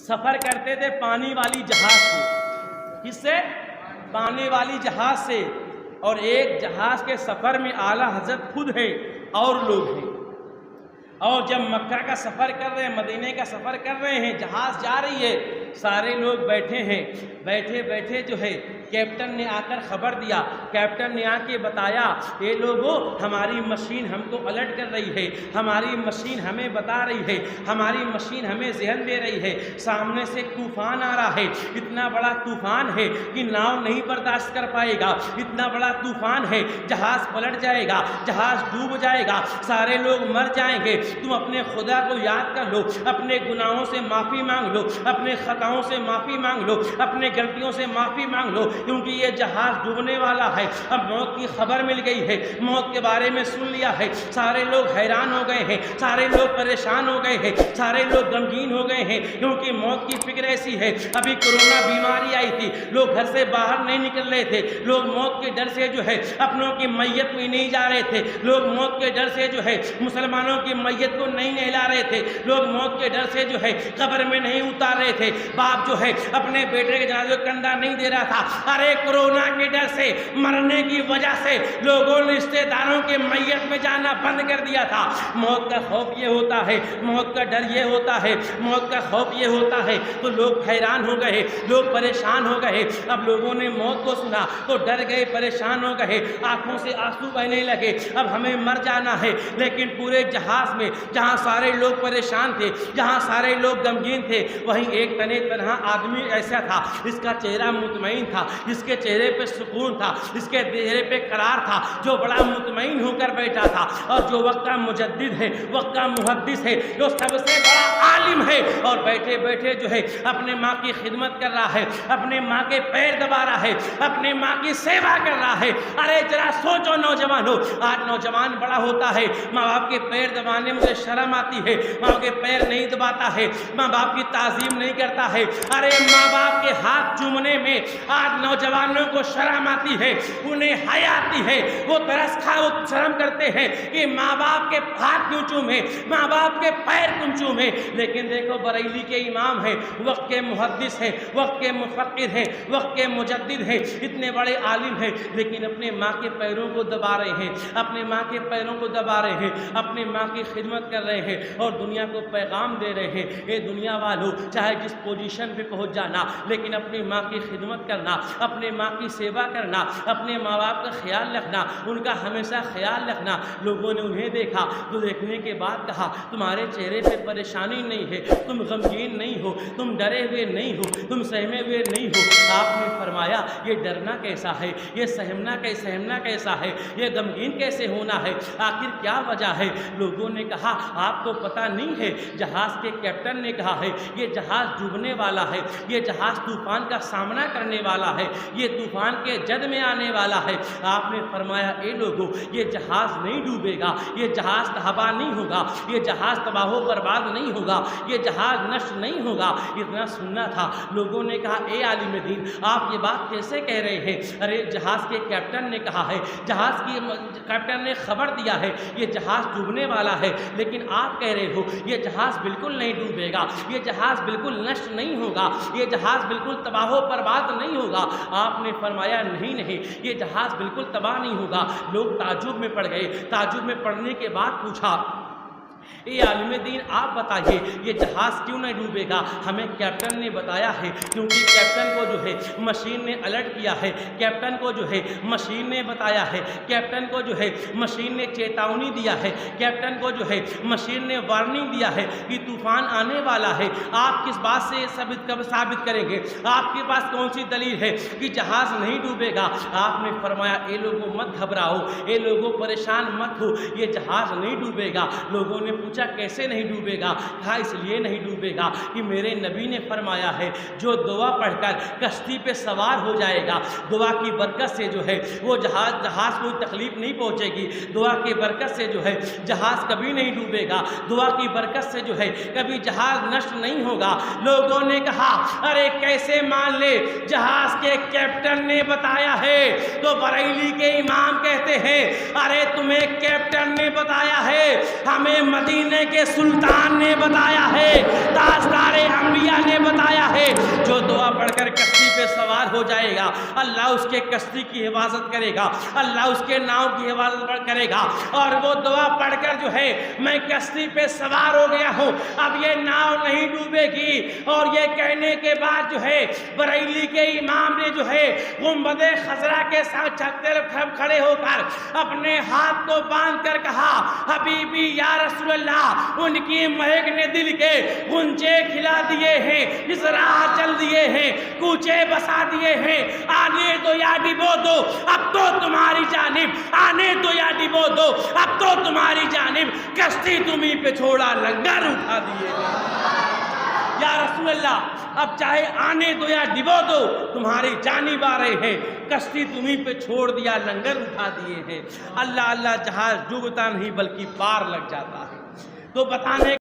سفر کرتے تھے پانی والی جہاز سے. کس سے؟ پانی والی جہاز سے. اور ایک جہاز کے سفر میں اعلیٰ حضرت خود ہے اور لوگ ہیں. اور جب مکہ کا سفر کر رہے ہیں، مدینے کا سفر کر رہے ہیں، جہاز جا رہی ہے، سارے لوگ بیٹھے ہیں. بیٹھے بیٹھے جو ہے کیپٹن نے آ کر خبر دیا. کیپٹن نے آ کے بتایا یہ لوگوں ہماری مشین ہم کو الرٹ کر رہی ہے، ہماری مشین ہمیں بتا رہی ہے، ہماری مشین ہمیں ذہن دے رہی ہے، سامنے سے طوفان آ رہا ہے، اتنا بڑا طوفان ہے کہ ناؤ نہیں برداشت کر پائے گا، اتنا بڑا طوفان ہے جہاز پلٹ جائے گا، جہاز ڈوب جائے گا، سارے لوگ مر جائیں گے. تم اپنے خدا کو یاد کر لو، اپنے گناہوں سے معافی مانگ لو، اپنے خطاؤں سے معافی مانگ لو، اپنے غلطیوں سے معافی مانگ لو، کیونکہ یہ جہاز ڈوبنے والا ہے. اب موت کی خبر مل گئی ہے، موت کے بارے میں سن لیا ہے. سارے لوگ حیران ہو گئے ہیں، سارے لوگ پریشان ہو گئے ہیں، سارے لوگ غمگین ہو گئے ہیں، کیونکہ موت کی فکر ایسی ہے. ابھی کورونا بیماری آئی تھی، لوگ گھر سے باہر نہیں نکل رہے تھے، لوگ موت کے ڈر سے جو ہے اپنوں کی میت میں نہیں جا رہے تھے، لوگ موت کے ڈر سے جو ہے مسلمانوں کی میت کو نہیں نہلا رہے تھے، لوگ موت کے ڈر سے جو ہے قبر میں نہیں اتار رہے تھے. باپ جو ہے اپنے بیٹے کے جنازے کو کندھا نہیں دے رہا تھا. ارے کورونا کے ڈر سے، مرنے کی وجہ سے لوگوں نے رشتے داروں کے میت میں جانا بند کر دیا تھا. موت کا خوف یہ ہوتا ہے، موت کا ڈر یہ ہوتا ہے، موت کا خوف یہ ہوتا ہے. تو لوگ حیران ہو گئے، لوگ پریشان ہو گئے. اب لوگوں نے موت کو سنا تو ڈر گئے، پریشان ہو گئے، آنکھوں سے آنسو بہنے لگے. اب ہمیں مر جانا ہے. لیکن پورے جہاز میں جہاں سارے لوگ پریشان تھے، جہاں سارے لوگ غمگین تھے، وہیں ایک تنہا آدمی ایسا تھا جس کا چہرہ مطمئن تھا، جس کے چہرے پہ سکون تھا، جس کے چہرے پہ قرار تھا، جو بڑا مطمئن ہو کر بیٹھا تھا، اور جو وقت کا مجدد ہے، وقت کا محدث ہے، جو سب سے بڑا عالم ہے، اور بیٹھے بیٹھے جو ہے اپنے ماں کی خدمت کر رہا ہے، اپنے ماں کے پیر دبا رہا ہے، اپنے ماں کی سیوا کر رہا ہے. ارے ذرا سوچو نوجوانوں، آج نوجوان بڑا ہوتا ہے، ماں باپ کے پیر دبانے مجھے شرم آتی ہے، ماں کے پیر نہیں دباتا ہے، ماں باپ کی تعظیم نہیں کرتا ہے. ارے ماں باپ کے ہاتھ چومنے میں آج نوجوانوں کو شرم آتی ہے، انہیں حیا آتی ہے. وہ وہ شرم کرتے ہیں کہ ماں باپ کے ہاتھ کیوں چومے، ماں باپ کے پیر کیوں چومے. لیکن دیکھو بریلی کے امام ہیں، وقت کے محدث ہیں، وقت کے مفکر ہیں، وقت کے مجدد ہیں، اتنے بڑے عالم ہیں، لیکن اپنے ماں کے پیروں کو دبا رہے ہیں، اپنے ماں کے پیروں کو دبا رہے ہیں، اپنے ماں کی خدمت کر رہے ہیں، اور دنیا کو پیغام دے رہے ہیں. اے دنیا والوں، چاہے جس پوزیشن پہ پہنچ جانا، لیکن اپنی ماں کی خدمت کرنا، اپنے ماں کی سیوا کرنا، اپنے ماں باپ کا خیال رکھنا، ان کا ہمیشہ خیال رکھنا. لوگوں نے انہیں دیکھا تو دیکھنے کے بعد کہا تمہارے چہرے پہ پریشانی نہیں ہے، تم غمگین نہیں ہو، تم ڈرے ہوئے نہیں ہو، تم سہمے ہوئے نہیں ہو. آپ نے فرمایا یہ ڈرنا کیسا ہے، یہ سہمنا کیسا ہے، یہ غمگین کیسے ہونا ہے، آخر کیا وجہ ہے؟ لوگوں نے کہا آپ کو پتہ نہیں ہے، جہاز کے کیپٹن نے کہا ہے یہ جہاز ڈوبنے والا ہے، یہ جہاز طوفان کا سامنا کرنے والا ہے، یہ طوفان کے جد میں آنے والا ہے. آپ نے فرمایا اے لوگوں، یہ جہاز نہیں ڈوبے گا، یہ جہاز تباہ نہیں ہوگا، یہ جہاز تباہ و برباد نہیں ہوگا، یہ جہاز نشٹ نہیں ہوگا. اتنا سننا تھا. لوگوں نے کہا اے عالم دین آپ یہ بات کیسے کہہ رہے ہیں؟ ارے جہاز کے کیپٹن نے کہا ہے، جہاز کی کیپٹن نے خبر دیا ہے یہ جہاز ڈوبنے والا ہے، لیکن آپ کہہ رہے ہو یہ جہاز بالکل نہیں ڈوبے گا، یہ جہاز بالکل نشٹ نہیں ہوگا، یہ جہاز بالکل تباہ و برباد نہیں ہوگا. آپ نے فرمایا نہیں، یہ جہاز بالکل تباہ نہیں ہوگا. لوگ تعجب میں پڑ گئے. تعجب میں پڑنے کے بعد پوچھا اے عالم دین آپ بتائیے یہ جہاز کیوں نہیں ڈوبے گا؟ ہمیں کیپٹن نے بتایا ہے، کیونکہ کیپٹن کو جو ہے مشین نے الرٹ کیا ہے، کیپٹن کو جو ہے مشین نے بتایا ہے، کیپٹن کو جو ہے مشین نے چیتاونی دیا ہے، کیپٹن کو جو ہے مشین نے وارننگ دیا ہے کہ طوفان آنے والا ہے. آپ کس بات سے ثابت کریں گے؟ آپ کے پاس کون سی دلیل ہے کہ جہاز نہیں ڈوبے گا؟ آپ نے فرمایا اے لوگوں مت گھبراؤ، اے لوگوں پریشان مت ہو، یہ جہاز نہیں ڈوبے گا. لوگوں نے پوچھا کیسے نہیں ڈوبے گا؟ کہا اس لیے نہیں ڈوبے گا کہ میرے نبی نے فرمایا ہے جو دعا پڑھ کر کشتی پہ سوار ہو جائے گا، دعا کی برکت سے جو ہے وہ جہاز کوئی تکلیف نہیں پہنچے گی، دعا کی برکت سے جو ہے جہاز کبھی نہیں ڈوبے گا، دعا کی برکت سے جو ہے کبھی جہاز نشٹ نہیں ہوگا. لوگوں نے کہا ارے کیسے مان لے، جہاز کے کیپٹن نے بتایا ہے. تو بریلی کے امام کہتے ہیں ارے تمہیں کیپٹن نے بتایا ہے، ہمیں مدینے کے سلطان نے بتایا ہے، تاجدار انبیاء نے بتایا پار ہو جائے گا اللہ اس کے کشتی کی حفاظت کرے گا، اللہ اس کے ناؤ کی حفاظت کرے گا۔ اور وہ دعا پڑھ کر جو ہے میں کشتی پہ سوار ہو گیا ہوں، اب یہ ناؤ نہیں ڈوبے گی۔ اور یہ کہنے کے بعد جو ہے بریلی کے امام نے جو ہے گنبد خضرا کے ساتھ چھت طرف کھڑے ہو کر اپنے ہاتھ کو باندھ کر کہا حبیبی یا رسول اللہ، ان کی مہک نے دل کے گنجے کھلا دیے ہیں، اس راہ چل دیے ہیں، کوچے بسا دیے ہیں، آنے دو یا ڈبو دو اب تو تمہاری جانب، آنے دو یا ڈبو دو اب تو تمہاری جانب، کشتی تمہیں پہ چھوڑا لنگر اٹھا دیے یا رسول اللہ، اب چاہے آنے دو یا ڈبو دو تمہاری جانب آ رہے ہیں، کشتی تمہیں پہ چھوڑ دیا لنگر اٹھا دیے ہیں۔ اللہ اللہ جہاز ڈوبتا نہیں بلکہ پار لگ جاتا ہے۔ تو بتانے